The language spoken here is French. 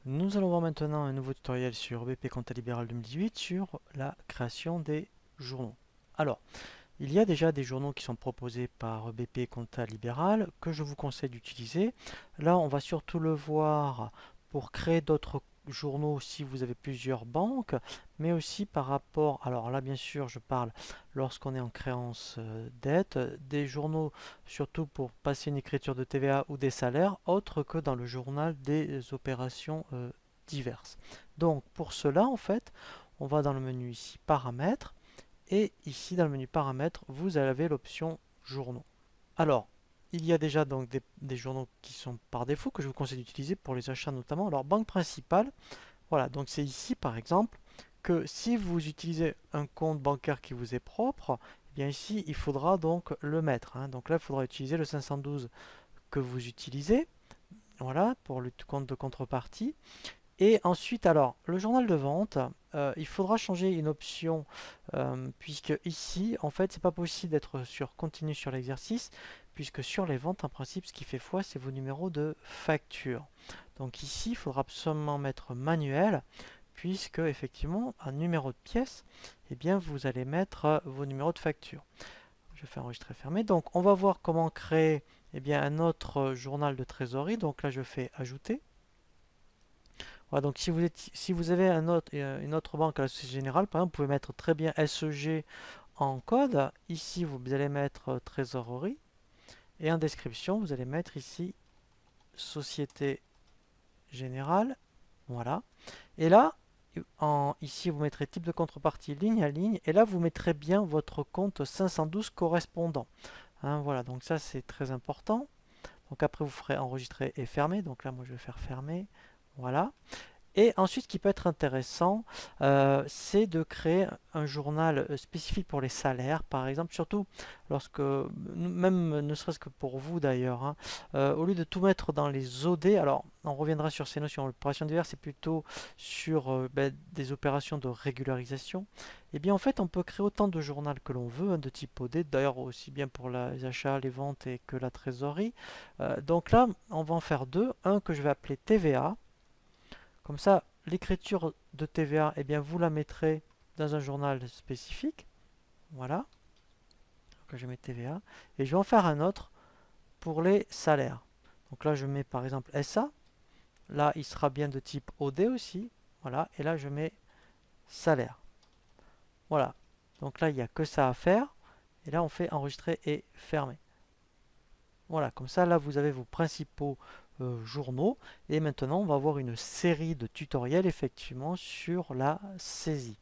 Nous allons voir maintenant un nouveau tutoriel sur BP Compta Libéral 2018 sur la création des journaux. Alors, il y a déjà des journaux qui sont proposés par BP Compta Libéral que je vous conseille d'utiliser. Là, on va surtout le voir pour créer d'autres journaux si vous avez plusieurs banques, mais aussi par rapport, alors là bien sûr je parle lorsqu'on est en créance dette, des journaux surtout pour passer une écriture de TVA ou des salaires, autres que dans le journal des opérations diverses. Donc pour cela en fait, on va dans le menu ici paramètres, et ici dans le menu paramètres, vous avez l'option journaux. Alors, il y a déjà donc des journaux qui sont par défaut que je vous conseille d'utiliser pour les achats notamment. Alors, banque principale, voilà, donc c'est ici par exemple que si vous utilisez un compte bancaire qui vous est propre, eh bien ici il faudra donc le mettre, hein. Donc là, il faudra utiliser le 512 que vous utilisez, voilà, pour le compte de contrepartie. Et ensuite, alors, le journal de vente, il faudra changer une option, puisque ici, en fait, c'est pas possible d'être sur continu sur l'exercice, puisque sur les ventes, en principe, ce qui fait foi, c'est vos numéros de facture. Donc ici, il faudra absolument mettre manuel, puisque effectivement, un numéro de pièce, eh bien, vous allez mettre vos numéros de facture. Je fais enregistrer fermé. Donc, on va voir comment créer, eh bien, un autre journal de trésorerie. Donc là, je fais ajouter. Voilà, donc si vous avez une autre banque à la Société Générale, par exemple, vous pouvez mettre très bien SEG en code. Ici, vous allez mettre trésorerie. Et en description, vous allez mettre ici Société Générale. Voilà. Et là, ici, vous mettrez type de contrepartie ligne à ligne. Et là, vous mettrez bien votre compte 512 correspondant. Hein, voilà, donc ça, c'est très important. Donc après, vous ferez enregistrer et fermer. Donc là, moi, je vais faire fermer. Voilà. Et ensuite, ce qui peut être intéressant, c'est de créer un journal spécifique pour les salaires, par exemple, surtout lorsque, même ne serait-ce que pour vous d'ailleurs, hein, au lieu de tout mettre dans les OD, alors on reviendra sur ces notions, l'opération diverses, c'est plutôt sur des opérations de régularisation, et bien en fait on peut créer autant de journaux que l'on veut, hein, de type OD, d'ailleurs aussi bien pour les achats, les ventes et que la trésorerie. Donc là, on va en faire deux, un que je vais appeler TVA. Comme ça, l'écriture de TVA, eh bien, vous la mettrez dans un journal spécifique. Voilà. Donc je mets TVA. Et je vais en faire un autre pour les salaires. Donc là, je mets par exemple SA. Là, il sera bien de type OD aussi. Voilà. Et là, je mets salaire. Voilà. Donc là, il n'y a que ça à faire. Et là, on fait enregistrer et fermer. Voilà, comme ça, là, vous avez vos principaux journaux. Et maintenant, on va voir une série de tutoriels, effectivement, sur la saisie.